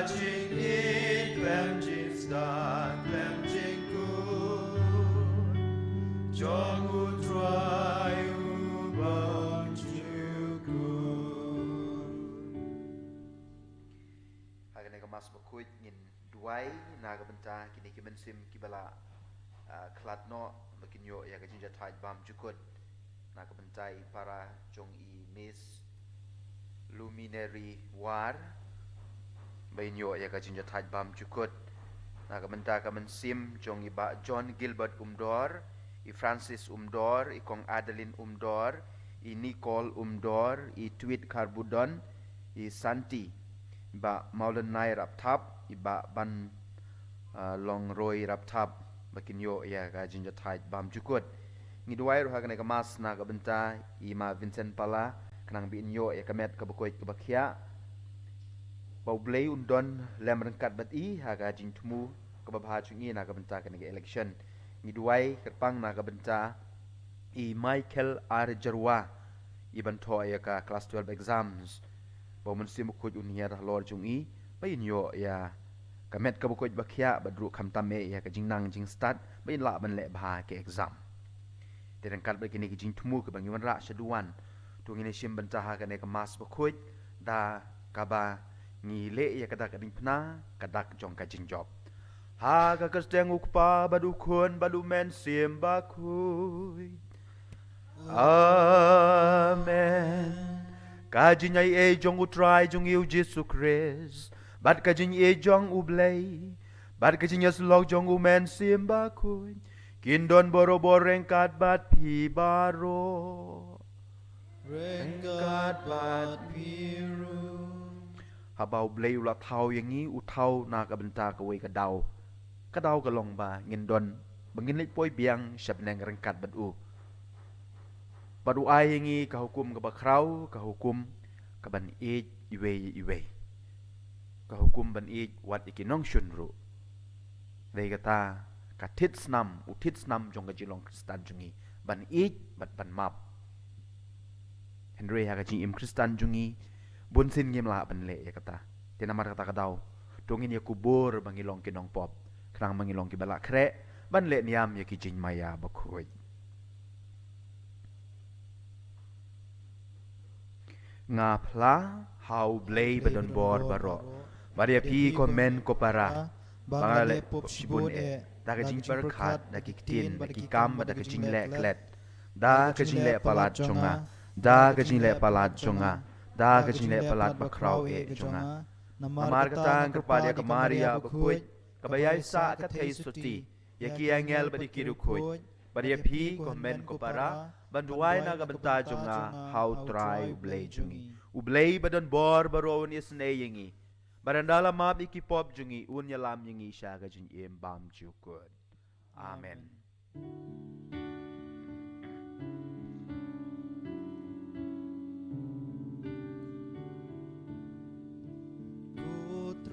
jing it lem jing stan lem jing ku jong u try u bang ju ku Hagane kemas berkuit ngin duai naga benta kini kimensim kibala klatno bekinyo ya kajinja tait bam jukut naga bentai para jong i miss luminary war bainyo ya kajinja tait bam jukut naga benta kemensim jong i ba John Gilbert Umdor i Francis Umdor i kong Adeline Umdor i Nicole Umdor i Tweet Karbudon i Santi ba Maulen Nai rap thap iba ban long roy rap thap bakin yo ya ga jinja thait bam jukut ngidwai ro hagane kamas na ga benta ima Vincent Pala kanang bin yo ya kamet ka bakoy ka bakhya bau blay undon lem rengkat bat i haga jin tumu ka babha chungi na ga benta ka election ngidwai kerpang na ga benta i Michael R Jarwa iban tho ya ka class 12 exams bau mensim kuj unia dah lor jungi bain yo ya kamet ka bukuj bakhya badru kham tame ya ka jingnang jing start bain la ban le bha ke exam terang kat begini ki jing tumu ke bangi ra shaduan tu ngine sim bantah ka ne ka mas bukuj da ka ba ngi le ya ka da ka ding pna ka dak jong ka jing job ha ka kasteng ukpa badu khun badu men sim ba kuj amen Kajin ay e jong utray jong iu Jesu Christ Bat kajin e jong ublay Bat kajin yaslog jong umen simba kuy Kindon boro-bor rengkat bat pi baro Rengkat bat biru Habau blay ulat thau yang i utau na ka benta ka way kadaw Kadaw ka long ba ngindon Benginlit poy biang siap neng rengkat bat u Badu ayengi ka hukum ka bakraw ka hukum ka ban ij iwe ka hukum ban ij wat ikinong shunru dei kata ka titsnam jong ka jilong Kristan jungi ban ij bat ban map Henry ha ka jing im Kristan jungi bunsin ngim la ban le ya kata tinamar kata kadaw tungin ya kubur bangilong kinong pop krang mangilong ki bala kre ban le niam ya ki jing maya bakhoy nga pla hau blay badon bor baro baria pi komen ko para bangale pop shibun e da ka jing per khat da ki tin da ki kam da ka jing le klet da ka jing le palat chonga da ka jing le palat chonga da ka jing le palat bakraw e chonga amar ka tang ka paria ka maria bakoi ka bayai sa ka thei suti ya ki angel badi kiru khoi baria pi komen ko para banduai na ga banta junga how try ublay jungi ublay badon bor baron isne yingi barandala map ikipop jungi unya lam yingi sha ga jin em bam jukut amen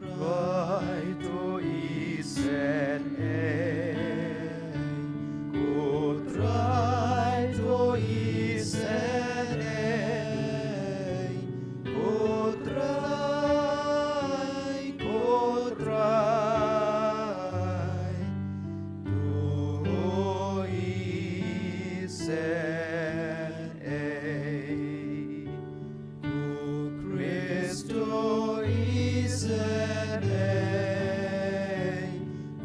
Try to isen Ku try to isen Ku try to isen Ku Kristo isen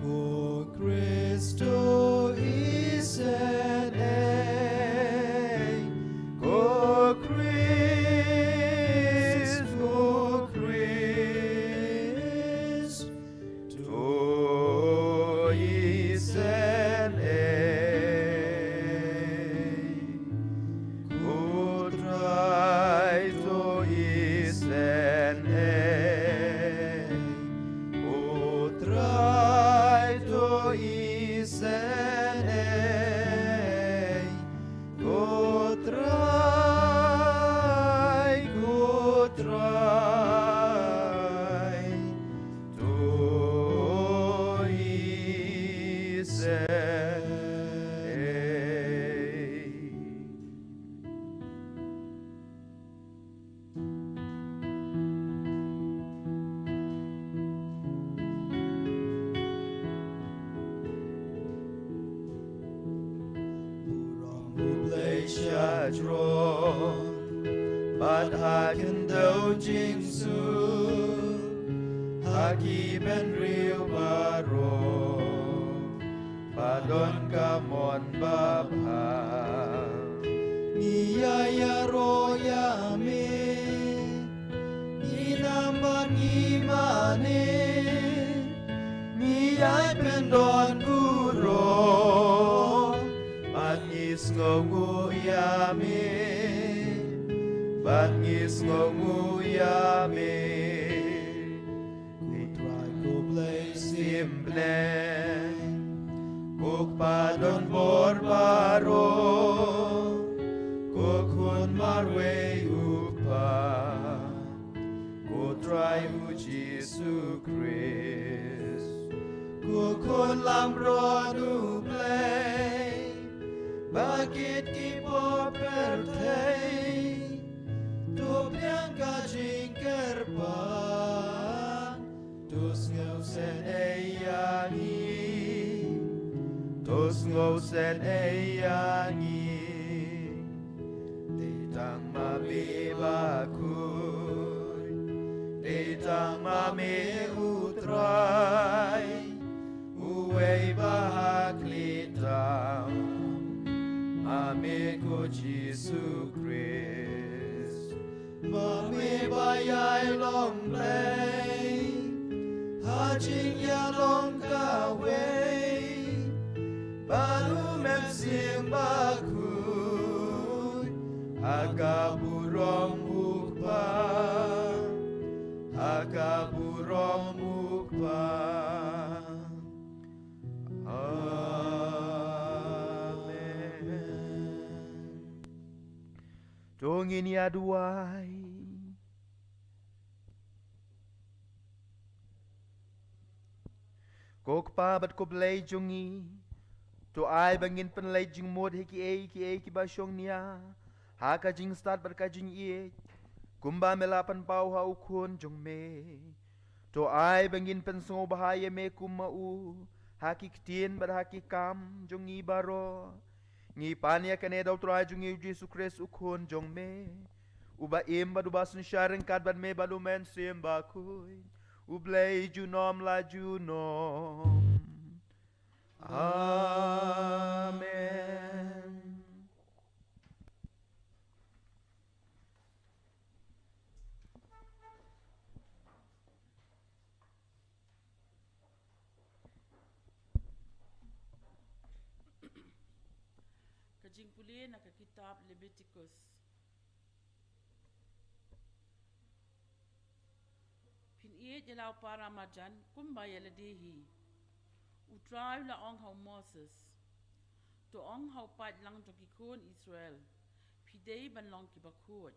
Ku Kristo isen Ku Kristo isen Ku try to isen Shadron, but haken do jingsu, haki ben real baro, padon kamon bapa, niyaya roya me, inaman imane, niyay pendon buro. Bangis ngonguyame, bangis ngonguyame, kutray ko blay simple, kuk padon borbaro, kukun marwe upa, kutray u Jesu Christ, kukun lambron uplay. Bakit kipo pertay tu piang kajing kerban tus ngau sen eyangi tus ngau sen eyangi ditang mabibakuy ditang mami utray uway bahaklitang Amigo Jesu Christ, Mami bayay long play, hajing ya long kaway, baru memsim bakuy, agaburong ukpa, agaburong ukpa. Tungin ya duai Kok pabat ko blay jungi To ai bangin penlay jing mod ki basyong niya Haka jing start barka jing iek Kumba melapan pau ha ukun jong me To ai bangin pensong bahaya me kumau Haki ktien bar haki kam jong ibaro Ngi pania kane daw try jung Jesu Christ ukon jong me uba imba du basun sharing kad ban me balu men simba kuy ublay junom la junom Amen. Kajing puli nakakitab Leviticus. Piniit yalaw para majan kumbaya ladehi. Utray la ong hau Moses. To ong hau pat lang jokikon Israel. Pidei ban long kibakod.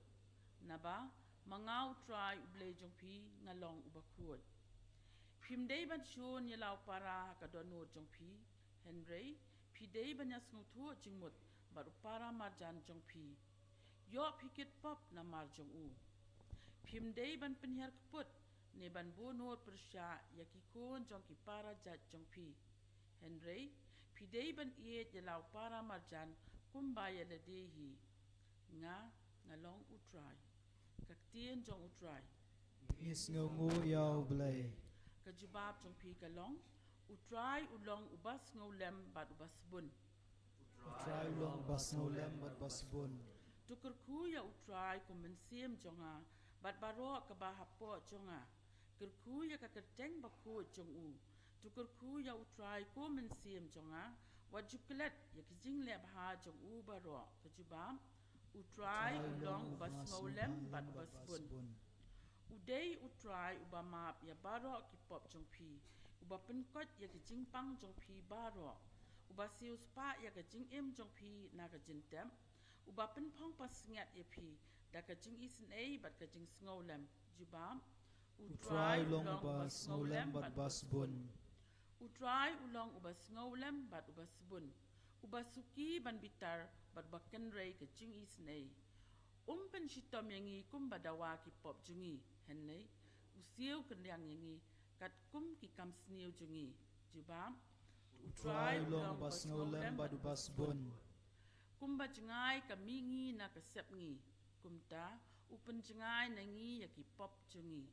Naba mga utray ublay jong pi ngalong ubakod. Pimdei ban shun yalaw para hakadonod jong pi. Henry pidei ban yas ngutu jingmut. Baru para marjan jong pi. Yo pikit pop na marjong u. Pimdei ban penher keput. Ne ban bunod persya yakikun jong ki para jat jong pi. Henry pidei ban iet yalaw para marjan kumbaya ladehi. Nga ngalong utray. Kaktien jong utray. Is ngungu yaw blay. Kajubab jong pi kalong. Utray ulong ubas ngolem bat ubas bun. Utray long bas ngolem bat bas bun. Tukurku ya utray kumensim jonga. Bat baro kabahapo jonga. Kerku ya kaketeng baku jong u. Tukurku ya utray kumensim jonga. Wajuklet ya kijing lep ha jong u baro. Kajubab. Utray ulong ubas ngolem bat ubas bun. Udai utray ubamap ya baro kipop jong pi. Uba penkot ya kijing pang jong pi baro. Uba siu spa ya kijing im jong pi na kijing tem. Uba penpong pasingat ya pi. Da kijing isen ay bat kijing ngolem. Jubam. Utray long ubas ngolem bat bas bun. Utray ulong ubas ngolem bat ubas bun. Uba suki ban bitar bat baken ray kijing isen ay. Pen sitom yangi kum badawa ki pop jungi. Henley. Usiu kenyang yangi. Kat kum ki kam sniu jungi. Jubam. Utray long bas ngolem bat bas bun. kumba jengai ka mingi na ka sep ngi kumta upen jengai na ngi ya ki pop jengi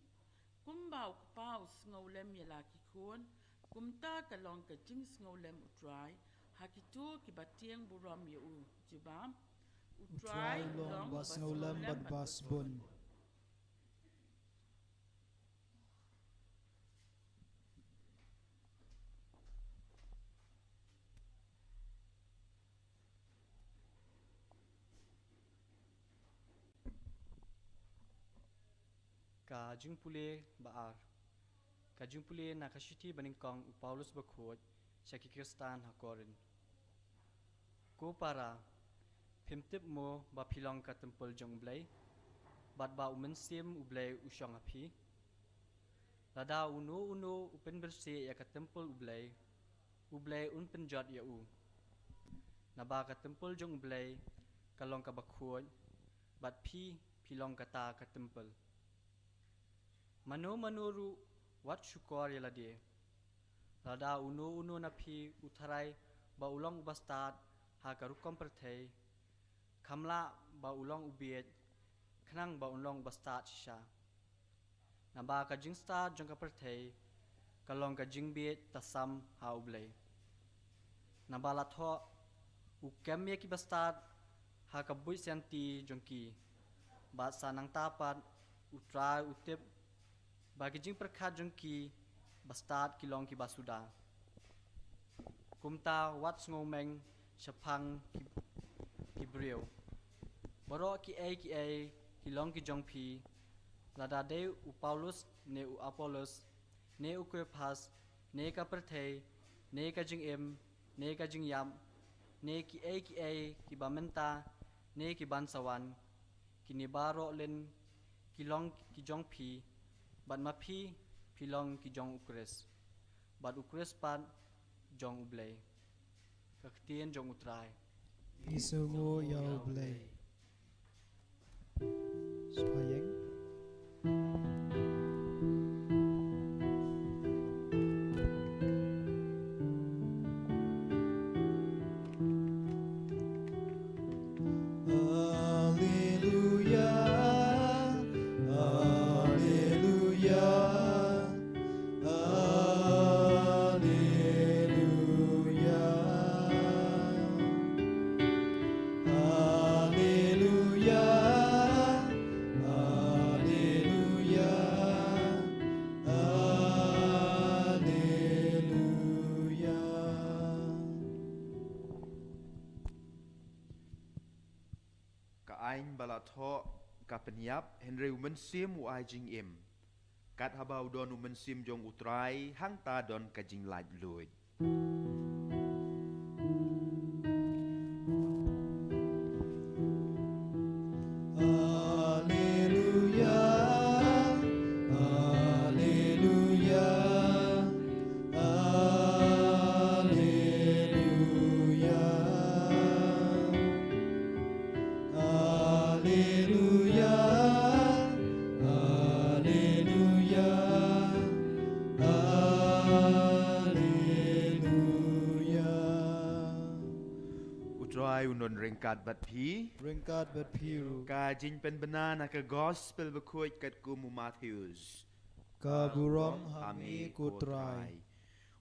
kumba u pa u snolem ya la ki kon kumta ka long ka jing snolem utrai hakitu ki batieng buram ya u jibam utrai long bas ngaulam bad bas bun. Ka jingpule baar ka jingpule na kashiti baningkong u Paulus bakhot syaki Kristan hakorin ko para pimtip mo ba pilong ka tempel jong blai bat ba umensim u blai u syong api lada uno upen berse ya ka tempel u blai un penjot ya u na ba ka tempel jong blai kalong ka bakhot bat pilong kata ka tempel Manu wat syukur ya lade. Lada uno na pi utarai ba ulong ubastad ha karukom perthei. Kamla ba ulong ubiet khnang ba ulong ubastad shisha. Naba ka jingstad jong ka perthei kalong ka jingbiet tasam ha ublei. Naba latho u kemye ki bastad ha ka bui senti jongki. Ba sanang tapat utrai utip bagi jing perkhat jengki bastad kilong ki basuda kumta wat ngomeng shapang ki brio boro ki kilong ki jongpi lada de u Paulus ne u Apollos ne u Kephas ne ka perthei ne ka jing ne ka jing yam ne ki ki bamenta ne ki bansawan ki ni baro len kilong ki jongpi Bat mapi pilong ki jong ukres. Bat ukres pan jong ublay. Kaktien jong utray. Isungo ya ublay. Supayeng. Ain balatho ka penyap Henry umensim u ai jing im kat habau don umensim jong utrai hang ta don ka jing laj lui unon ringkat bat piru ka jing pen banana ka gospel bakoi kat kumu Matthews ka burom hami kutrai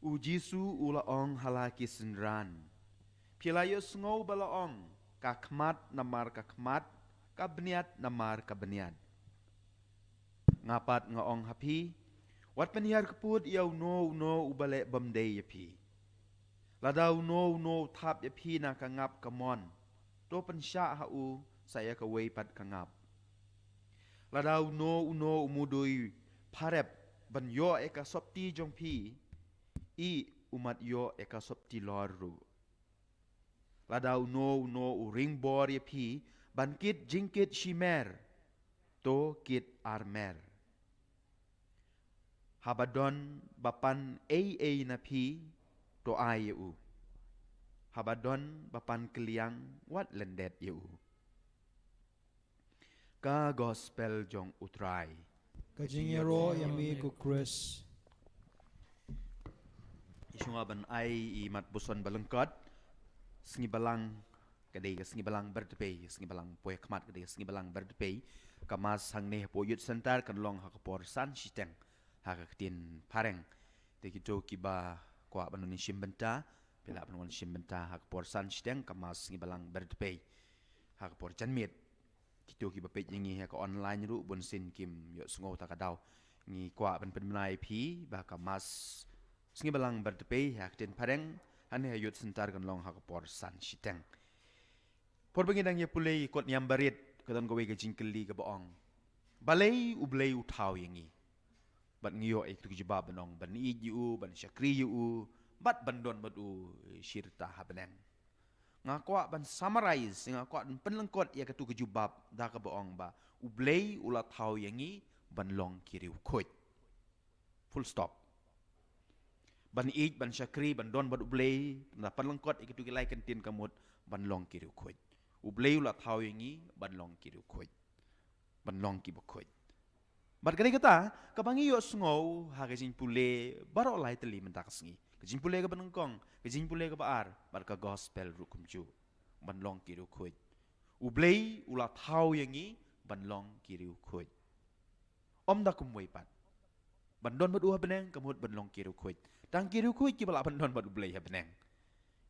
u Jisu ula ong halaki senran pilayo ngau bala ong ka khmat namar ka khmat ka bniat namar ka bniat ngapat ngaong hapi wat penihar keput iau no ubale bamdei yapi Ladau no tap yapi na kangap kamon to pensya hau saya ka weipat kangap Ladau no umudui parep ban yo eka sopti jongpi I umat yo eka sopti loru Ladau no uring bor yapi ban kit jingkit shimer to kit armer Habadon bapan na pi to ayu Habadon bapan keliang wat lendet yu ka gospel jong utrai ka jingero yami ku Chris isunga ban ai I mat buson balengkot sengi balang kadai sengi balang berdepay sengi balang poe khmat kadai sengi balang berdepay kamas hangne po youth center kan long hakapor san shiteng hakatin pareng te kito kiba kwa banun shimbenta pela banun shimbenta hakapor san shiteng kamas sengi balang berdepay hakapor janmit kito kiba pe jingi ha online ru bun sin kim yo sngo takadaw ngi kwa ban penmai phi ba kamas sengi balang berdepay hakatin pareng ane youth center kan long hakapor san shiteng por bangin ang yapulay kot niyam barit katan gawe ka jingkeli ka baong balay ublay utaw yangi bat ngiyo ek tu jibab nong ban iju ban syakri yu bat bandon badu syirta habnen ngakwa ban summarize ngakwa penlengkot ya katu kejubab da ka baong ba ublay ula taw yangi ban long kiri ukot full stop ban ij ban syakri ban don bad ublay na penlengkot ek tu kilai kentin kamut ban long kiri ukot ublay ula taw yangi ban long kiri ukot ban long ki bakot bat kali kata kabangi yo sngo ha gajin pule baro lai teli mentak sngi gajin pule ka banengkong gajin pule ka baar bat ka gospel rukum ju ban long kiri ukot ublay ula taw yangi ban long kiri ukot om da kumway pat bandon bad uha beneng kamut ban long kiri ukot tang kiri ukot ki bala bandon bad ublay ha beneng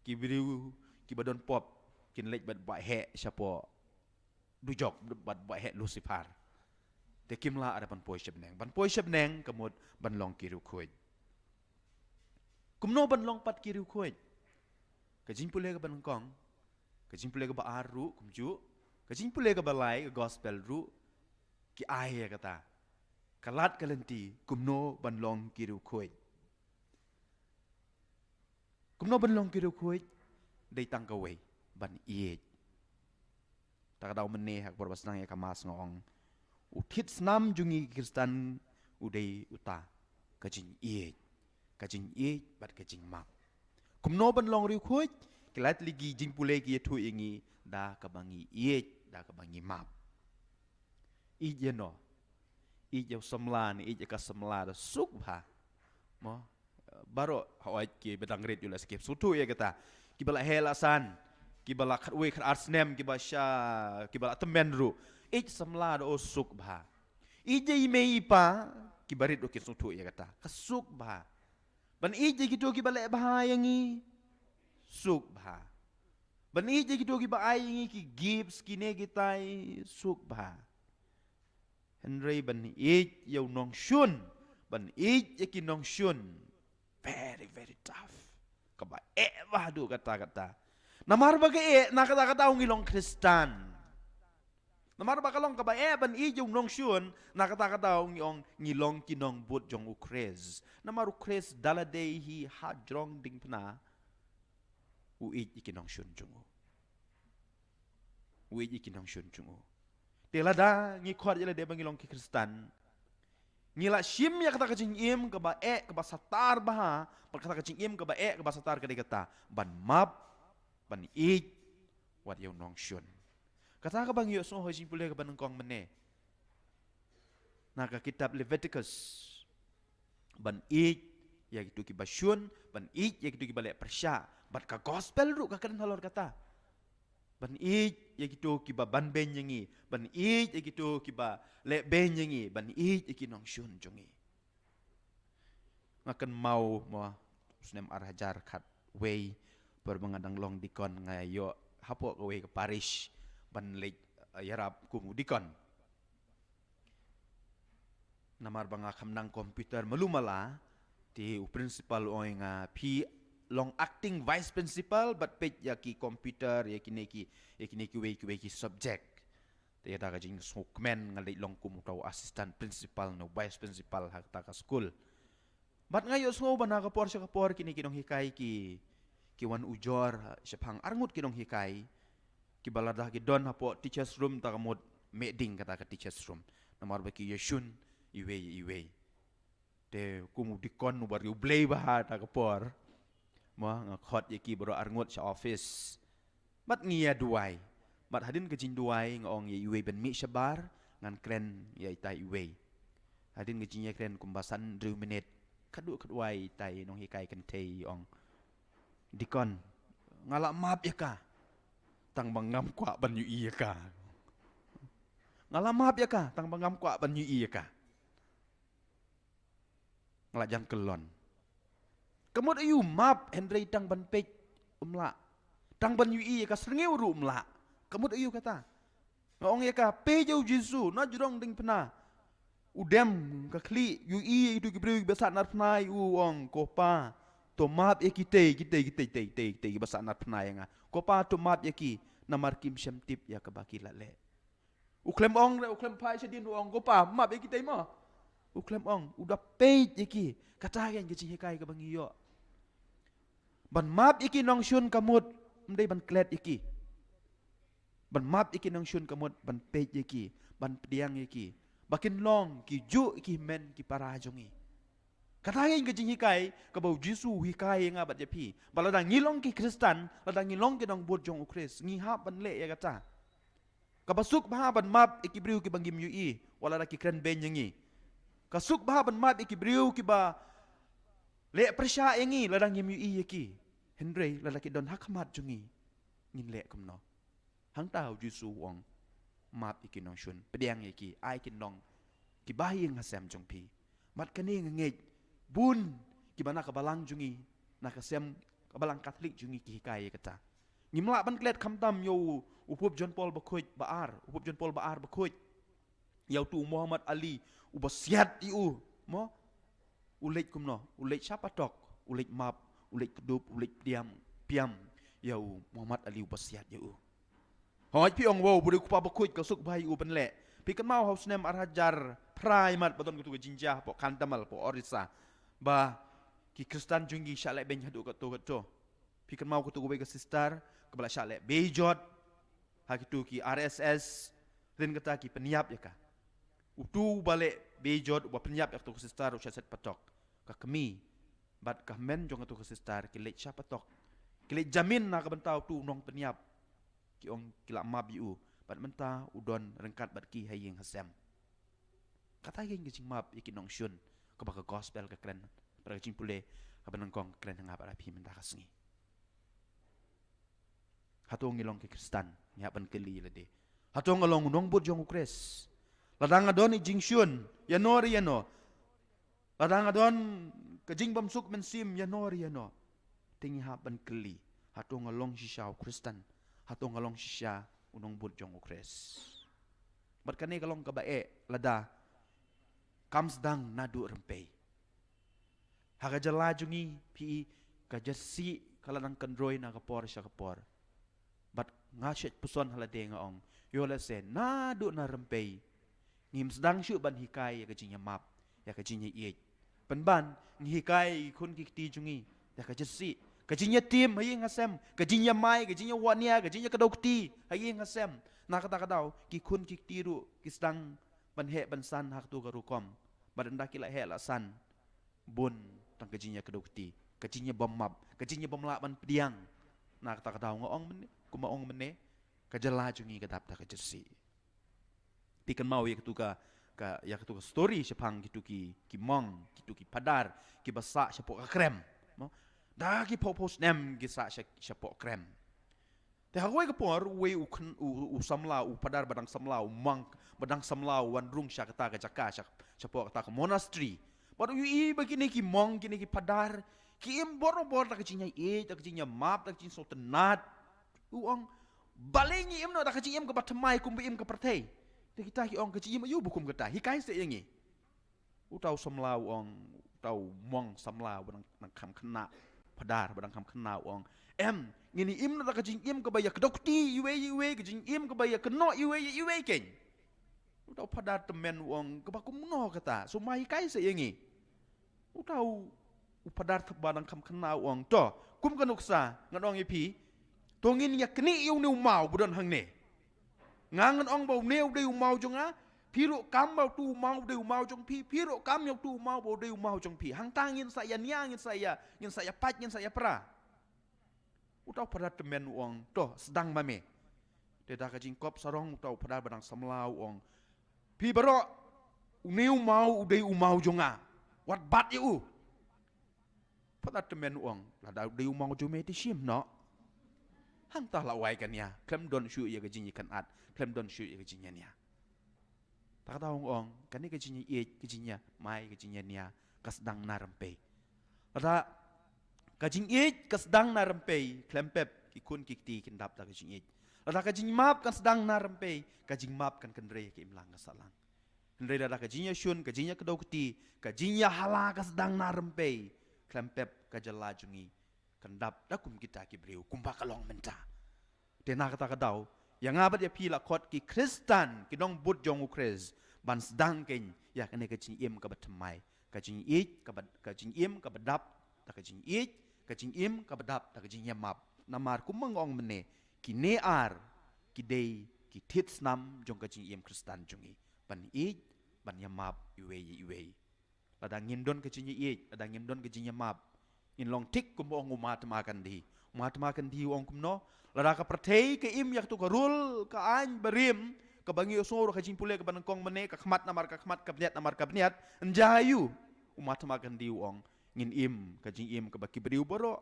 ki biriu ki badon pop kin lej bad ba he syapo dujok bad ba he Lucifer te kimla ada ban poi syabneng kamut ban long kiri ukot kumno ban long pat kiri ukot kajin pule ka banengkong kajin pule ka ba aru kumju kajin pule ka balai ka gospel ru ki ai kata kalat kalenti kumno ban long kiri ukot kumno ban long kiri ukot dai tang kawe ban iej takadaw meneh hak borbas nang ya kamas ngong uthit snam jungi Kristen udai uta kajing iej bat kajing map kumno ban long riu khoj kelat ligi jing pule ki thu ingi da kabangi iej da kabangi map iej no iej samlan iej ka samla suk bha mo baro hawai ki bedang red yula skip sutu ya kata kibala helasan kibala khatwe khat arsnem kibasha kibala temen ru iej samla do suk bha iej mei pa kibarit do sutu ya kata kasuk bha ban iej gitu kibala bha yangi suk bha ban iej gitu kiba ai ki gives kine gitai suk bha Henry ban iej yaw nong shun ban iej ki nong shun very very tough kaba bha do kata namar baga nakata ngilong Kristan namar baga long kaba ban iej yung nong shun nakata ngilong kinong but jong ukres namar ukres daladei hi hadrong ding pna u iej ikinong shun jungo u iej ikinong shun jungo telada ngi khot yela de bangilong ki Kristan ngila shim ya kata kajing im kaba kaba satar baha kata kajing im kaba kaba satar kadai kata ban map ban iej wat yaw nong shun kata ka bang yo so hojing pule ka banengkong mene naka kitab Leviticus ban iej ya gitu ki basyun ban iej ya gitu ki balik persya bat ka gospel ru ka kan halor kata ban iej ya gitu ki ba ban ben yangi ban iej ya gitu ki ba le ben yangi ban iej ki nong shun jongi ngakan mau mo snem arhajar khat way bermengadang long dikon ngayo hapo kawe ke parish ban lej yarap kumu dikon namar banga kamnang komputer malumala ti principal oi nga pi long acting vice principal but pej yaki computer yaki we ki subject te ta ka jing sokmen ngalej long kumu taw assistant principal no vice principal hak ta ka school bat ngayo so bana ka por kini kinong hikay kiwan ujor sepang arngut kinong hikay kibalada ki don hapo teachers room takamot meding kata ka teachers room namar baki yeshun iwe te kumu dikon bari ublay bah ta kapor mo ngakhot yaki bro arngut sa office mat ngia duai mat hadin ka jin duai ngong ye iwe ben mi sabar ngan kren ye tai iwe hadin ka jin ye kren kumbasan 2 minute kadwai tai nong hikay kan tei ong dikon ngalak map ya ka tang bangam kwa ban yu iya ka. Ngalamap ya ka tang bangam kwa ban yu iya ka. Ngelajang kelon. Kemud ayu map Henry tang ban pej umla. Tang ban yu iya ka serngeu ru umla. Kemud ayu kata. Ngong ya ka pejau Jesu na jurong ding pena. Udem ka kli yu iya itu gibreu besat nar pnai ong kopa. Tomap ya kita besat nar pnai nga. Kopa tomap ya ki namar kim syamtip ya ka baki lale. Uklem ong uklem pai sedin ong kopa map ya kita mo. Uklem ong udah pej ya ki kata yang geci hekai ka bangiyo. Ban map iki nong syun kamut mdai ban klet iki. Ban map iki nong syun kamut ban pej iki, ban pediang iki. Bakin long ki ju ki men ki parajongi. Kata yang geci hekai ka bau Jesu hekai nga bat japi. Baladang ngilong ki Kristen, ladang ngilong ki nong bot jong ukris, ngihap ban le ya kata. Kabasuk baha ban map iki briu ki bangim yui, wala ki kren ben yangi. Kasuk baha ban map iki briu ki ba le persya yangi ladang yim yui yaki. Henry ladaki don hakamat jungi. Ngin le kumno. Hang tau Jesu wong map iki nong syun pediang yaki ai kin nong ki bahi ngasem jong pi. Mat kani ngej bun ki bana ka balang jungi na kasem ka balang Katolik jungi ki hikai kata. Ngimla ban klet khamtam yo upup John Paul bakuj baar, upup John Paul baar bakuj. Yau tu Muhammad Ali ubasiat iu mo ulet kumno, ulet siapa tok, ulet map, ulet kedup, ulet piam yau Muhammad Ali ubasiat yau. Hoi pi ong wo budi kupa bakuj kasuk bayi u benle. Pi kan mau haus nem arhajar praimat baton kutu jinjah po kantamal po orisa. Ba ki Kristen jungi syalek ben hadu kato. Pi kan mau kutu ke sister kebala syalek bejot. Hakitu ki RSS rin kata ki peniap ya ka. Utu balik bejot uba peniap ya tu sister u syaset patok. Ka kemi bat ka men jong tu sister ki lek sya patok. Ki lek jamin na ka bentau tu nong peniap. Ki ong kila mabiu bat menta udon rengkat bat ki hayeng hasem. Kata yang gicing map iki nong syun ka baka gospel ka kren para gicing pule ka benengkong kren ngap api menta kasngi. Hatong ngilong ke Kristen nyapan keli lade. Hatong ngalong nong bud jong ukres. Ladang adon ijing syun yanori yano. Ladang adon kejing bamsuk mensim yanori yano. Tingi hapan keli. Hatong ngalong sisyaw Kristen. Hatong ngalong sisya unong bud jong ukres. Berkani kalong kabae lada kamsdang nadu rempei. Haga jala jungi pi kajasi kaladang kendroy na kapor siya kapor. Bat ngasyet puson halade nga ong yola se nadu na rempei. Ngim sedang syuk ban hikai ya kajinya map ya kajinya iej. Penban ngihikai kun kikti jungi ya kajasi. Kajinya tim hayeng ngasem, kajinya mai, kajinya wania, kajinya kadokti hayeng ngasem. Na kata-katau ki kun kikti ru kisdang ban he ban san hak tu garukom. Badanda kila he la san bun tang kajinya kadokti, kajinya bomap, kajinya bomla ban pediang. Na kata-katau ngong mene, kumaong mene kajala jungi kadap ta kajasi. Pikan mau ya ketuka ya ketuka story sepang gitu ki mong, gitu ki padar, ki basa sepok krem. Dah ki popos nem gisa syapok krem. Te hagoi kapor we u samla u padar badang samla u monk badang samla u wandrung syakata ka jaka syapok ta ka monastery. Baru i begini ki monk kini ki padar ki im boro-boro ta kacinya ta kacinya map ta kacinya sotenat. Uang balengi im no ta kacinya im ka batamai kumbi im ka pertei. Te kita ki ong kacinya yu bukum kata hikai se yangi. U tau samla ong tau monk samla badang kam kena padar badang kam kena wong ngini im na kajing im kabaya kedokti iwe kajing im kabaya keno iwe ken utau padar temen wong kebakum no kata so mai kai se yengi utau padar badang kam kena wong to kum kanuksa ngadong ipi tongin ya keni yung ni mau budon hang ne ngangan ong bau neu de mau jonga Piro kam bau tu mau de mau jong pi piro kam yok tu mau bau de mau jong pi hang tangin saya ngin saya pat ngin saya pra utau pada temen uang toh sedang mame Dedah ka jingkop sarong utau pada badang samlau uang pi baro uniu mau de mau jonga wat bat yu pada temen uang lada de mau jome ti sim no hang tah lawai kan ya klem don shu ya gajin kan at klem don shu ya gajin ya tak tahu ong kan ni gajin ya mai gajin ya kasdang narampe ada gajin kasdang narampe klem pep ikun kikti kindap ta gajin ada gajin map kasdang narampe gajin map kan kendre ke imlang kasalang kendre ada gajin shun gajin kedokti gajin hala kasdang narampe klem pep kajala jungi kendap dakum kita ki breu kumpa kalong menta tena kata kadau yang abat ya pila kot ki Kristen ki dong but jong ukres ban sedang ken ya kene ka jing im ka batemai ka jing ka jing im ka badap ta ka jing ka jing im ka badap ta ka jing yamap namar kum mangong mene ki ne ar ki dei ki tits nam jong ka jing im Kristen jungi ban ban yamap iwe ladang ngimdon ka jing ladang ngimdon ka jing yamap in long tik kum ong umat makan di ong kum no lara ka pertei ke im yak tu ka rul ka an berim ka bangi osoro ka jimpule ka banangkong mene ka khmat namar ka bniat enjayu umat makan di ong ngin im ka jing im ka baki beriu boro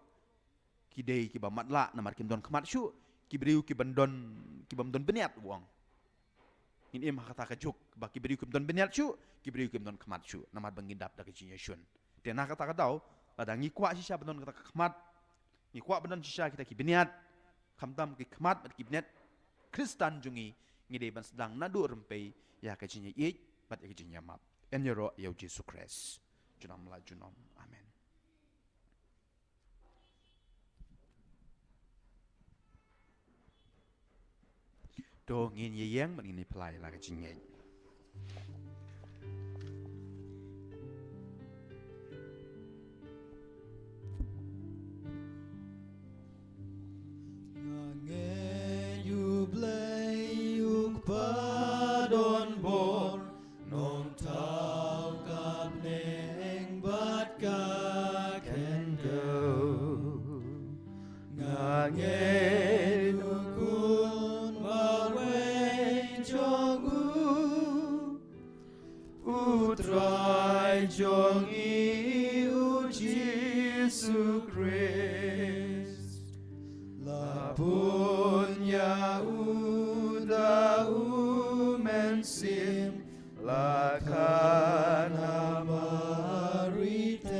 ki dei ki bamat la namar kim don khmat shu ki beriu ki bam don bniat wong ngin im kata ka juk baki beriu kim don bniat shu ki beriu kim don khmat shu namar bangindap da ka jing shun tena kata ka dau ladang ngikwa sisa benon kata khmat ngikwa benon sisa kita ki biniat khamtam ki khmat bat ki biniat Kristen jungi ngide ban sedang nadu rempe ya ka jinya bat ya jinya map enyoro ya Jesus Christ junam la junom amen do ngin ye yang ban ini pelai la ka jinya Jong iu Jesus Christ la punya uda mensim la kana marite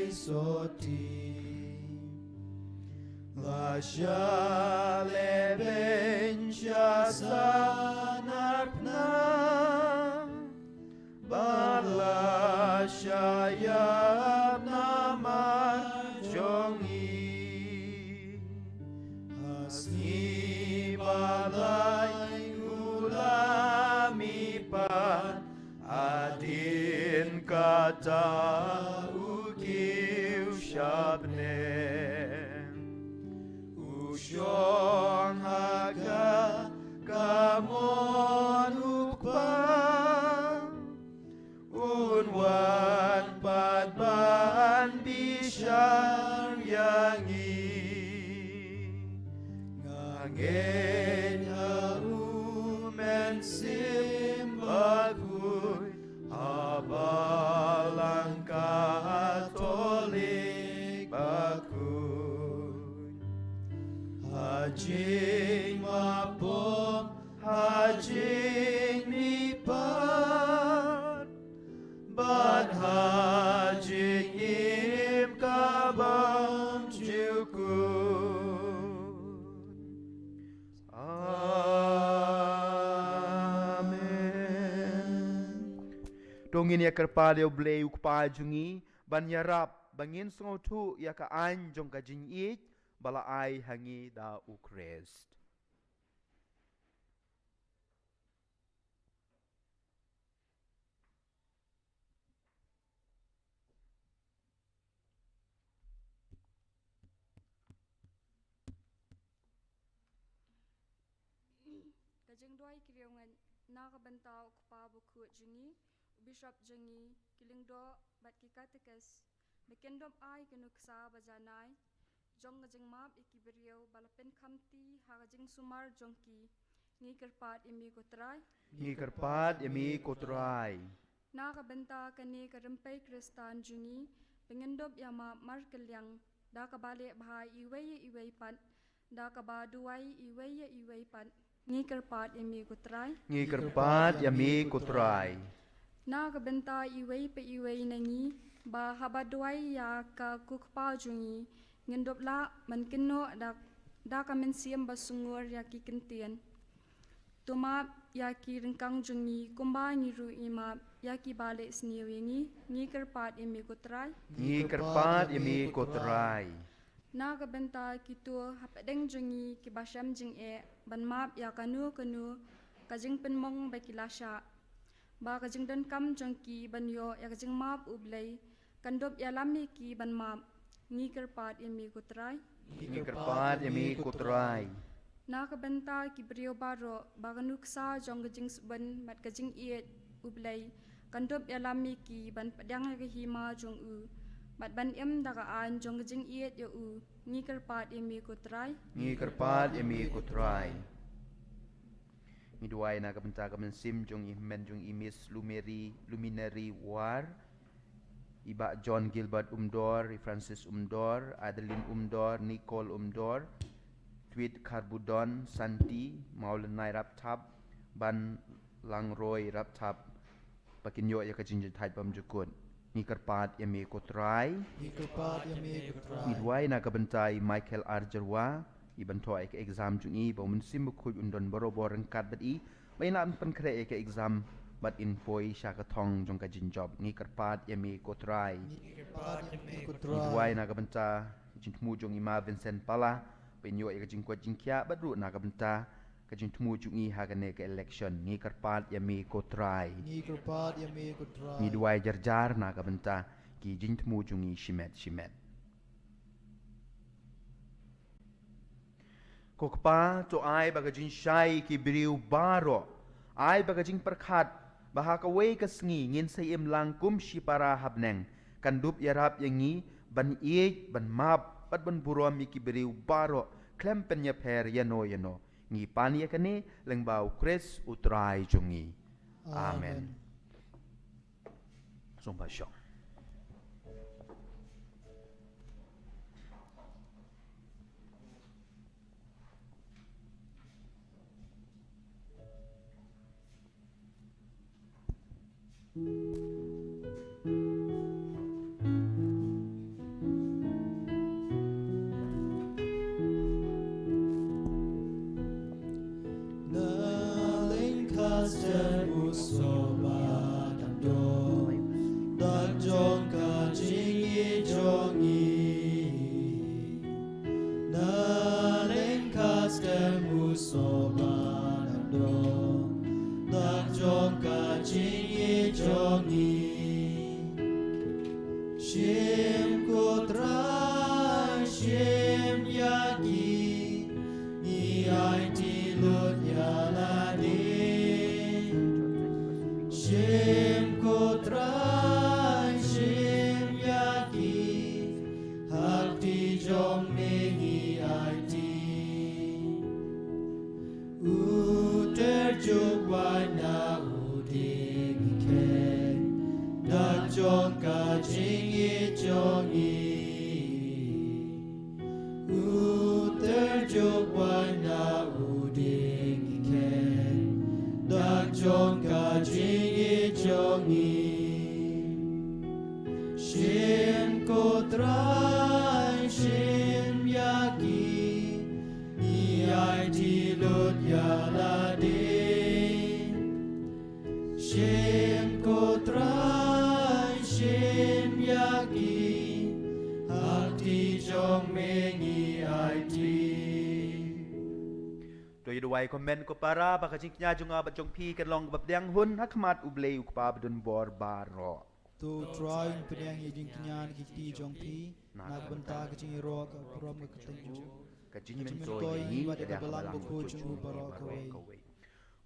soti la shale bencha sanakna bala Shayab nama jongi Hasni balai ulami pan Adin kata ukiu shabne Usyong haga kamon ukpan Unwan padban bisyang yangi Ngangenya umen simbaguy Abalang katolik bakuy Hajing mapom hajing mipat But hajing im kabam jukun Amen Dongin ya kerpade oblei ukpajungi banyarap bangin songotu ya ka anjong ka jingit bala ai hangi da ukrest Kajeng doi kiriongan naga bantau kupa buku jengi bishop jengi kilingdo bat kikatekes bekendom ai kenuksa bajanai jong ngajeng map ikiberiau balapen kamti hagajeng sumar jongki ngi kerpat imi kotrai naga banta kani karempai kristan jengi pengendop yama markelyang da kabale bahai iwei pat da kabaduai iwei ya iwei pan ngi kerpat emi kutrai Ngi kerpat yami kutrai. na kabenta iwei pe iwei nangi ba habaduai ya ka kukpa jungi ngendop la man keno da kamen siam basungur ya ki kentian tuma ya ki ringkang jungi kumba ngiru ima ya ki balik sniwingi ngi kerpat emi kutrai Ngi kerpat yami kutrai. na kabenta kitu hapadeng jungi ki basham jing e ban map ya kanu kajing penmong ba kilasha ba kajing dan kam jongki ban yo ya kajing map ublay kandop ya lami ki ban map ngi kerpat emi kutrai Ngi kerpat yami kutrai. na kabenta ki brio baro ba kanuksa jong kajing suban mat kajing iet ublay kandop ya lami ki ban padang ya hima jong u mat ban em daga an jong kajing iet yo u ngi kerpat emi kutrai Ngi kerpat yami kutrai. Ngi duai na kabenta kamen sim jong imen jong imis luminary war. Iba John Gilbert Umdor, Francis Umdor, Adeline Umdor, Nicole Umdor, Tweet Karbudon, Santi, Maulanai Raptab, Ban Langroy Raptab, Pakinyo ya kajinjit hait pam jukun. Ni kerpat yami kutrai. Ngi kerpat yami kutrai. Midway na kabentai Michael Arjerwa, iban to ek exam jungi ba mun sim ku undon boro rengkat bat i, bay na pen kre ek exam bat in poi syaka thong jong ka jin job ngi kerpat yami kutrai. Ngi kerpat yami kutrai. Midway na kabenta jin tmu jong ima Vincent Pala, penyo ek jin kwat jin kya bat ru na kabenta kajin tmu jungi hagane ke election ngi kerpat yami kutrai. Ngi kerpat yami kutrai. Midway jarjar na kabenta ki jin tmu jungi shimet. Kokpa to ai bagajin syai ki beriu baro. Ai bagajin perkhat bahaka wei kasngi ngin sai im langkum si para habneng. Kandup yarap yangi ban iej ban map pat ban burom mi ki beriu baro. Klem penya per yano. Ngi pani yakane lengbau kres utrai jungi. Amen. Sumpah syok. Naling kasten usoba dando, dak jong ka jingi jongi. Naling kasten usoba dando, dak jong ka jingi jongi. Shem kotrai shem yagi, ni ai ti lut yalade. Shem kotrai shem yagi, hak ti jom mengi ai ti. Uter juwai na uding ke, dak jong ka jingi jongi. Uter juwai na uding ke, dak jong ka jingi jongi. Shem kotrai shem yagi, ni ai ti lut yalade. Shem kotrai shem yagi, hak ti jong mengi ai ti. Doi duai komen ko para bakajing nya junga bat jong pi kan long bab diang hun hakmat ublei ukpa bedun bor baro. Tu try penyang yajing kinyan kiti jong pi, nak benta kecing ro ka prom ka ketenju. Kajing Kajing mentoi mentoi ni wat kada eka balang balang buku buku jungu baro kawai.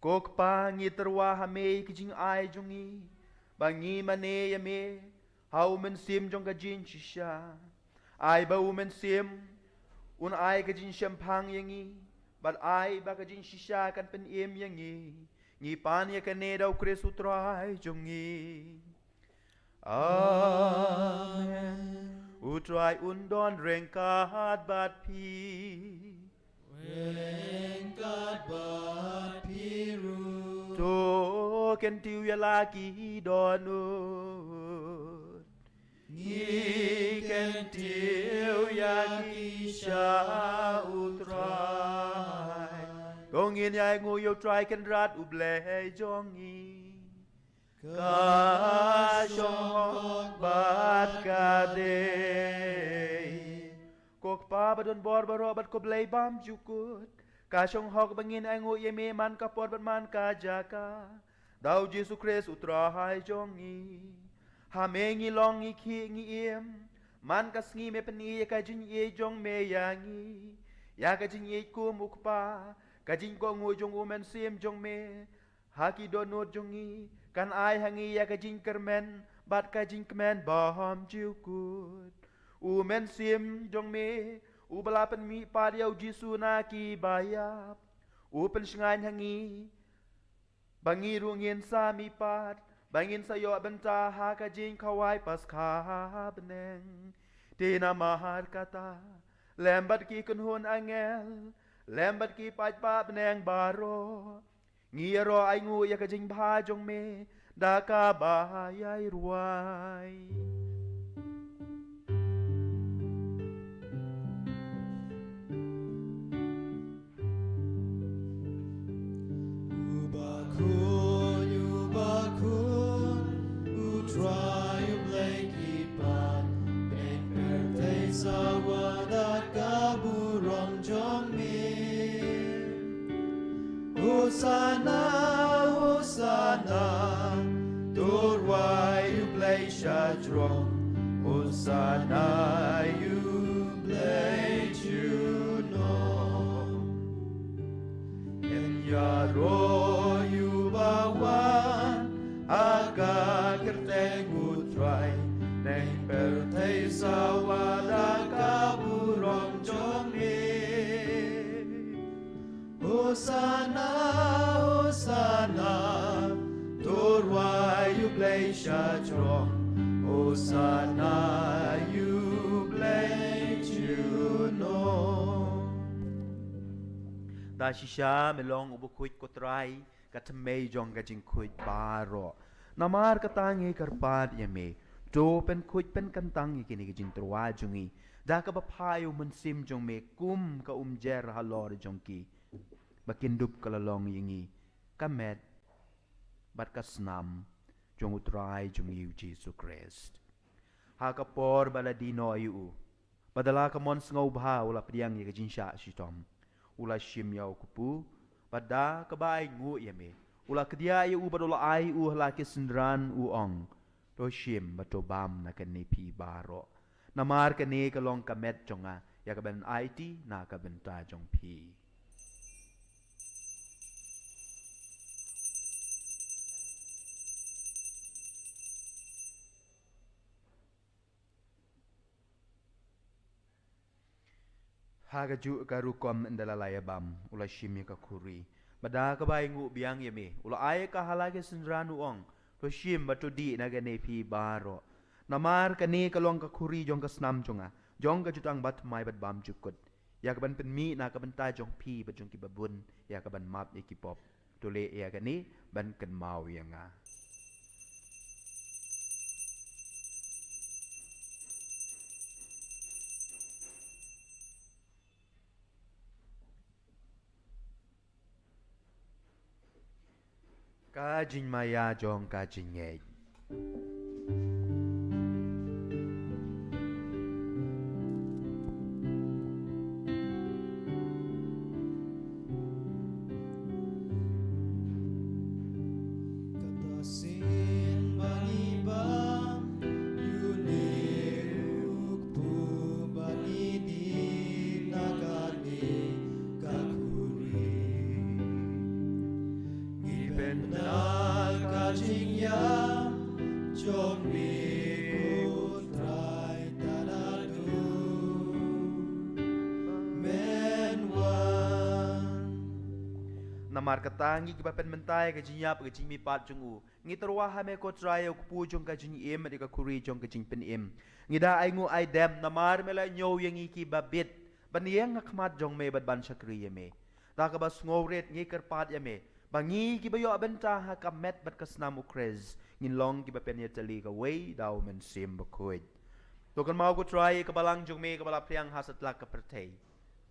Kok pa ngi terwa hame kajing ai jungi bangi mane yame hau men sim jong kajing shisha ai bau men sim un ai kajing shampang yangi but ai ba kajing shisha kan pen em yangi ngi pan ya kane dau kresu trai jungi. Amen. Utrai undon rengkat bat pi Rengkat bat piru To ken tiu ya laki donut Ngiken tiu ya kisha utrai Gongin ya nguyo try ken rat uble jongi Ka shong bat kadei Kok pa badon bor baro bat ko blay bam jukut Ka shong hok bangin ay nguye me man ka por bat man ka jaka Dau Jesu Christ utrahay jongi Hamengi long iki ngi iem Man ka sngi me pani ka jin ye jong me yangi Ya ka jin ye kum ukpa Ka jin ko ngu jong umen sim jong me Haki donut jongi Kan ai hangi ya ka jin kermen Bat ka jin kemen baham jukut Umen sim jong me Ubalapan mi padiaw Jesu na ki bayap Upen shengain hangi Bangirungin sa mi pat Bangin sa yo benta ha ka jin kawai pas ka beneng Tina mahar kata Lembat ki kunhun angel Lembat ki pat pa beneng baro Ngiro ay ngu ya ka jin bhajong me Daka bahayay ruay Ubakun Utray ublay kipan Ben pertay sa wadat kaburong jong mir Hosana, Hosana Turway ublay siya drong Hosana ublay juno Yaro yubawan aga kerteng utray Neng pertay sa wada kaburong jongi Hosana, Hosana Turway yublay siya drong Hosana yublay juno Da shisha melong ubukuit kotrai Katamay jong gajing kuit baro Namar katangi karpad yame Do pen kuit pen kantangi kini gajing truwa jongi Da kabapayo mensim jong me kum ka umjer halor jong ki Bakindup kalalong yingi Kamet Bat kasnam Jong utrai jong yu Jesu Christ Hakapor baladino ayu Padala kamon sengaw baha ula padiang yi gajing sya shitom Ula shim yaw kupu pada kabay ngu yame ula kedia yu badola ai laki sendran ong to shim bato bam na kani pi baro namar kani kalong kamet jonga ya kaben IT na kaben ta jong pi Hagaju karukom ndalalaya bam ula shimi ka kuri bada ka bai ngu biang yeme ula ay ka halage sindranu ong to shim batu di nagane pi baro namar kani kalong ka kuri jong ka snam jonga jong ka jutang bat mai bat bam jukut ya ka ban pen mi na ka ban ta jong pi bat jong ki babun ya ka ban map ki pop to le ya kani ban kan mau yanga Kajing maya jong kajing ngej Katasin banibam Yuniuk pu banidi nagani kakuri Benal kajing yang jong mikutrai tanadu menwan namar katangi ki bapen mentai ka jinyap ka jingmi pat jungu ngi terwa ha me ko try ku pu jong ka jing em de ka kuri jong ka jing pen em ngi da ai ngu ai dem namar mela nyow yang ki babit ban yang ngakmat jong me bad ban syakri me da ka bas ngowret ngi kerpat me bangi ki bayo benta ha ka met bat kasnam ukrez ngin long ki ba pen yetali ka way daw men sim bakoy to kan mau ko try ka balang jong me ka bala priang hasat lak ka pertei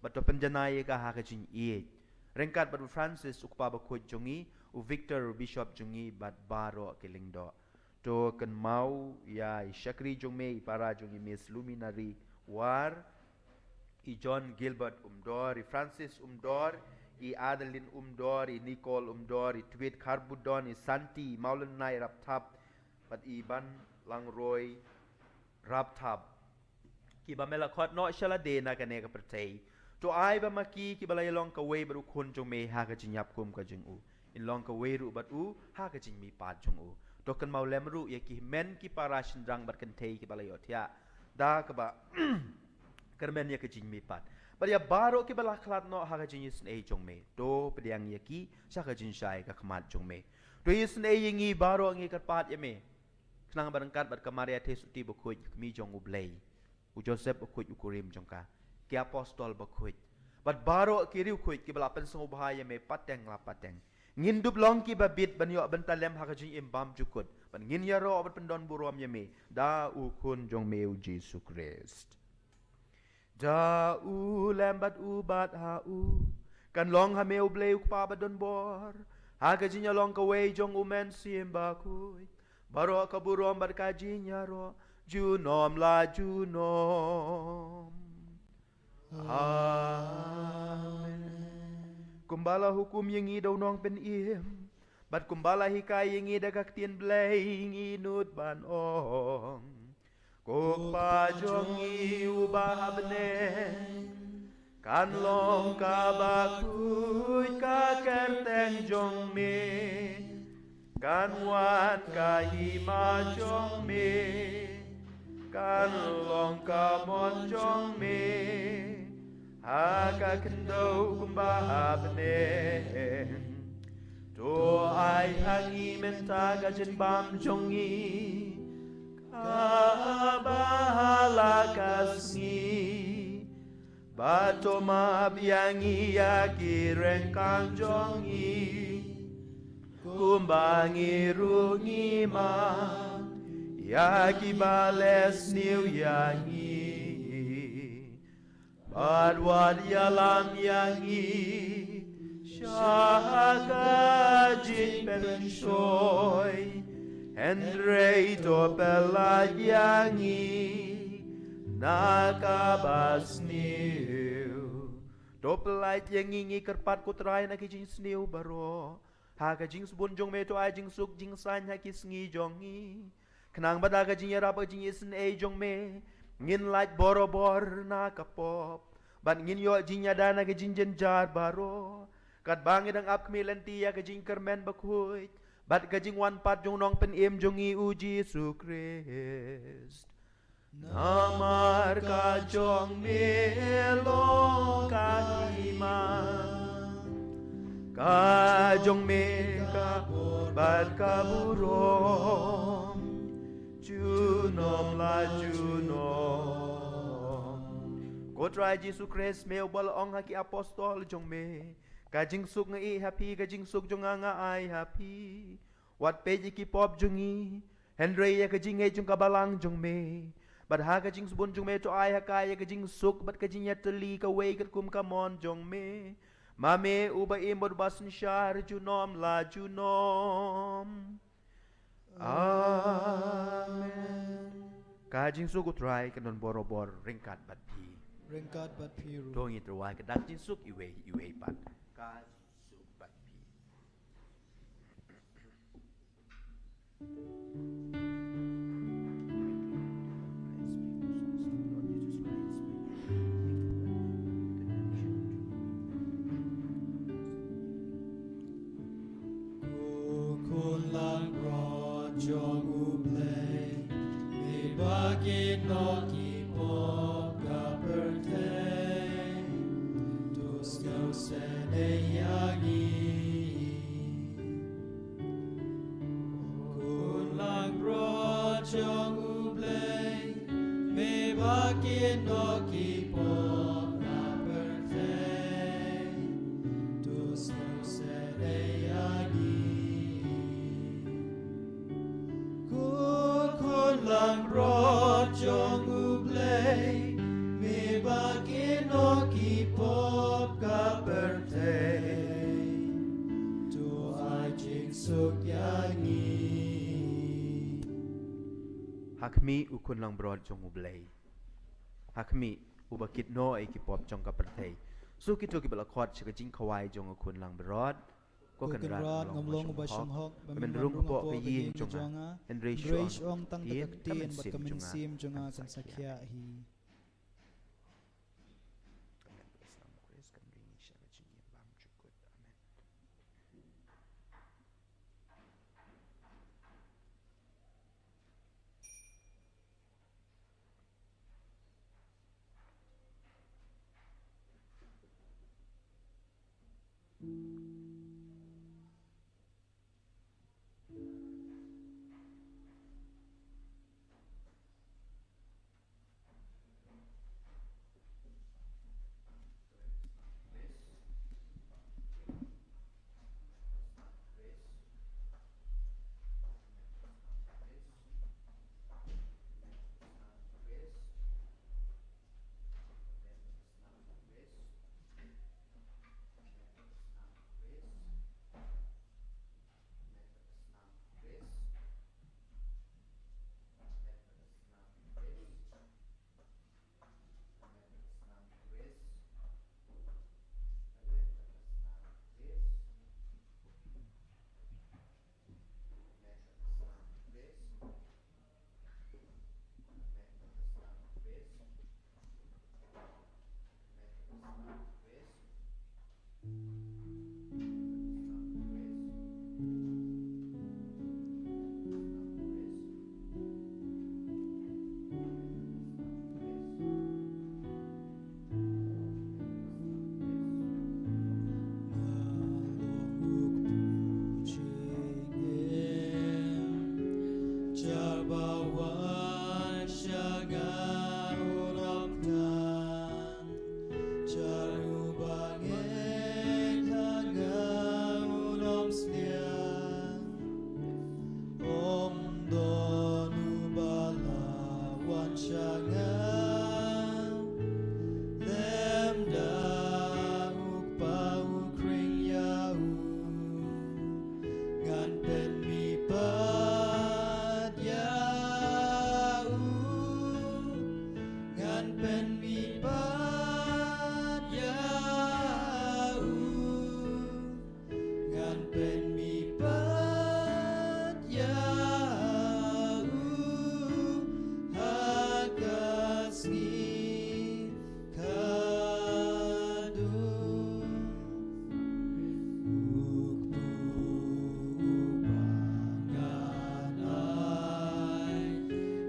bat to penjanai ka ha ka jing ie rengkat bat Francis ukpa bakoy jongi u Victor Bishop jongi bat baro kelingdo to kan mau ya syakri jong me para jongi Miss Luminary war i John Gilbert umdor i Francis umdor i Adeline umdor i Nicole umdor i Tweet Karbudon i Santi Maulan Nai Raptab pat i ban Langroy Raptab ki ba mela khot no shala de na kane ka pertei to ai ba maki ki balay long ka way baru khun jong me ha ka jinyap kum ka jing u in long ka way ru bat u ha ka jing mi pat jong u to kan mau lem ru ye ki men ki para shindrang bat kan tei ki balay otia da ka ba kermen ye ka jing mi pat but ya baro ki bala khlat no ha ka jing is ei jong me to pediang ye ki sha ka jing shai ka khmat jong me to is ei ngi baro ngi ka pat ye me knang barangkat bat kamaria te suti bokoj mi jong u blei u Joseph bokoj u kurim jong ka ki apostol bokoj bat baro ki riu khoj ki bala pen song bahaya me pateng la pateng ngin dub long ki babit ban yo ban talem ha ka jing imbam jukut ban ngin ya ro bat pendon burom ye me da u kun jong me u Jesus Christ da u lembat u bat ha u kan long ha me u blei u pa badon bor ha ka jing ya long ka way jong u men sim ba kuy baro ka burom bat ka jing ya ro junom la junom amen kumbala hukum yang i daw nong pen im bat kumbala hikay yang i dagak tien blay ngi nut ban ong kuk pa jong i ubah benen kan long ka bakuy ka kerteng jong me kan wan ka hima jong me kan long ka mon jong me Haka kendo kumbah benen to ai hangi mentaga jen bam jongi kabahala kasngi bato mabiangi yaki rengkang jongi kumbangi rungi ma yaki bales niu yangi Badwad yalam yangi Shaka jin penshoy Endre to pela yangi Nakabas niu To pelait yangi kerpat kutray na kijing sniu baro Haka jing subun jong me to ay jing suk jing san haki sngi jongi Kenang badaga jing yarap jing isen ay jong me ngin lait boro-bor na kapop ban ngin yo jinya dana ke jinjen jar baro kat bangid ang ap kmilantia ke jing kermen bakuit bat ke jing wan pat jong nong pen im jong i u Jesus Christ namar ka jong melo ka iman ka jong me ka bat ka burom junom la junom Kotray Jesus Christ me ubal ong haki apostol jong me kajing suk nga i happy kajing suk jong nga ai happy wat peji ki pop jong i Henry ya kajing e jong kabalang jong me bad ha kajing subun jong me to ai hakaya kajing suk bat kajing ya teli ka way kat kum kamon jong me mame uba imbod basin shar junom la junom Amen. Kajing suk utray kanon borobor ringkat bat pi. Ringkat bat piru. Dong itu wai kedak jing suk iwe pat. Kajing suk bat pi. Kun lang ro jong ublay mi bagit no ki pop ka pertay tus go sene yagi kun lang ro jong ublay mi bagit no ki pop ka me bakino ki pop ka pertei to ai jing suk yangi Hakmi ukun lang broad jong ublay. Hakmi ubakit no ay kipop jong kapertay. So kito kibala kot siya kajing kawai jong ukun lang broad. Ko kan rat ngomlong ba syong hok Menrung po paying jonga. And Grace ong tang Yin, takaktin bat kamen kamen jonga. sim jonga kan sakya hi Jabawan syaga uram tan Jarubangin haga uram sliang Om donu balawan syaga Lemda ukpa ukring yau Ngan pen mi pat yau Ngan pen mi pat yau Ngan pen mi pat yau Hagas ngi kadung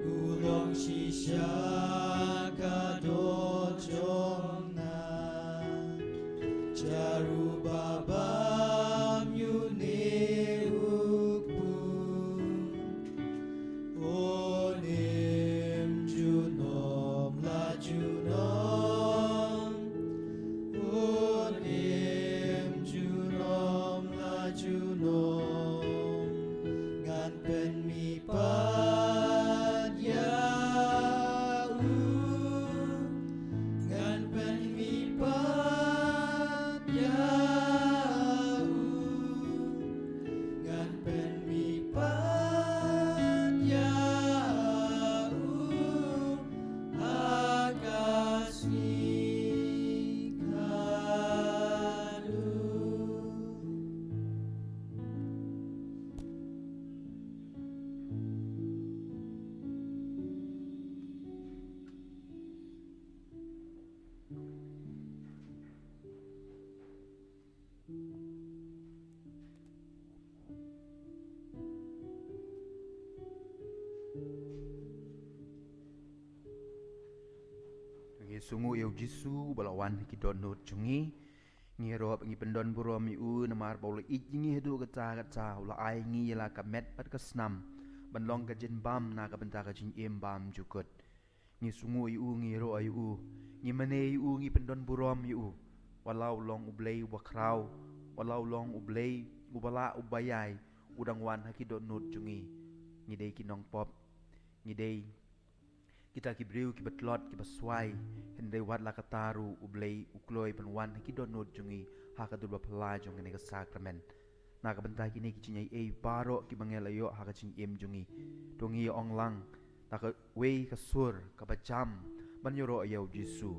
Ulong shisha kadot jomna Jaru babam yuni ukpun Onim junom la junom Onim junom la junom Ngan pen mi pat yau Ngan pen mi pat yau Ngan pen mi pat yau Agas ni kadu Ngi sungu yau jisu balawan ki donut jungi ngi rob ngi pendon buro mi u namar baula ik ngi hedu kaca ula ai ngi la ka met pat ka snam banlong ka jin bam na ka benta ka jin em bam jukut ngi sungu yu ngi ro ayu u ngi mane yu ngi pendon buro mi u walau long ublei wakrau walau long ublei ubala ubayai udang wan haki donut jungi ngi dei ki nong pop ngi dei kita ki breu ki betlot ki baswai hende wat la kataru ublei ukloi penwan ki donot jungi ha ka durba pala jong ne ka sakramen na ka bentai kini ki cinyai ei baro ki bangelayo ha ka cing em jungi dongi onglang ta ka wei ka sur ka bajam ban yoro ayau jisu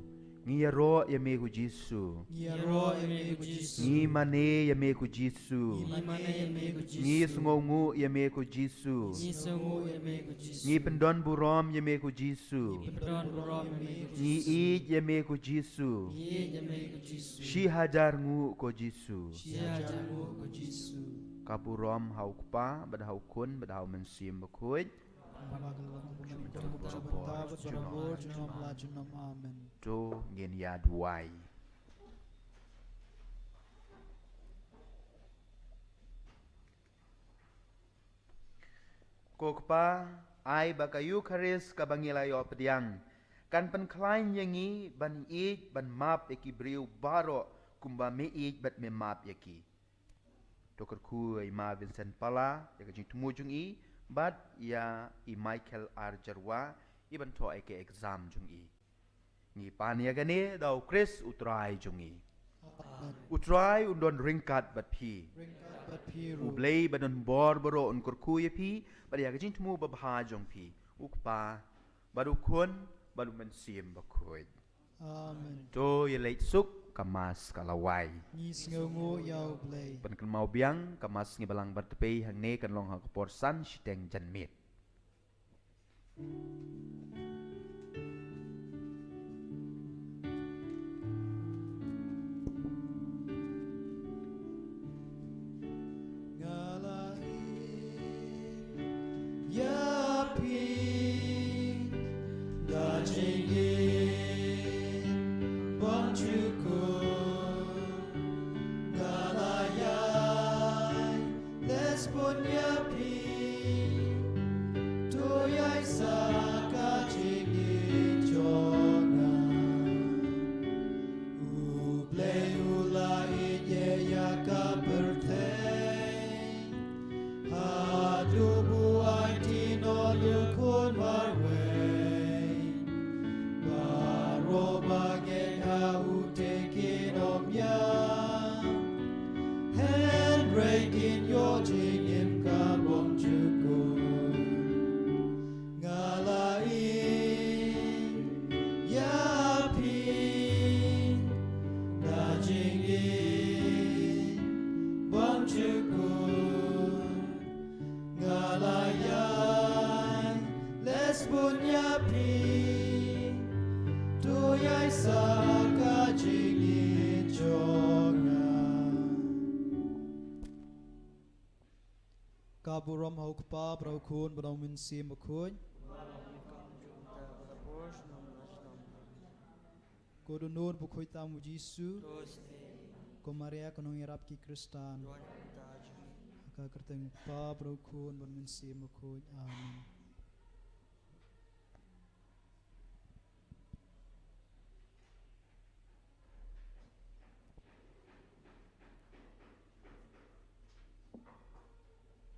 ngi ro ya me ku jisu Yaro eme ku Jisu. ngi mane ya me ku jisu Imane eme ku Jisu. ngi sungongu ya me ku jisu Ni songo eme ku Jisu. ngi pendon burom ya me ku jisu Pedon burom eme ku ngi Jisu. ij ya me ku jisu Ye eme ku Jisu. shi hajar ngu ko jisu Shia jamu ku Jisu. kapurom hau kupa bad hau kun bad hau mensim bakuj Amen. to ngin ya duai ko kupa ai bakayu kharis kabangilayo pediang kan pen klain yangi ban ij ban map eki briu baro kumba me ij bat me map yaki Dr. Ku ima Vincent Pala ya kajing tumujung i bat ya i Michael R. Jarwa iban to ai ke exam jung i ngi pania gane dau Chris utrai jung i utrai undon ringkat bat pi ublei banon bor boro un kurku ye pi bat ya kajing tumu babha jung pi ukpa baru kun baru mensim bakoi Amen. to ye leit suk kamas kalawai Ni sngongo yau blay. pen kan mau biang kamas ngi balang bertepi hang ne kan long ha kapor san shiteng janmit Kaburam hau kpa brau kun brau min sim bakun. Kodunur bukoi tamu Jisu. Ko Maria kanong yarap ki Kristan. Ka kerteng pa brau kun brau min sim bakun. Amen.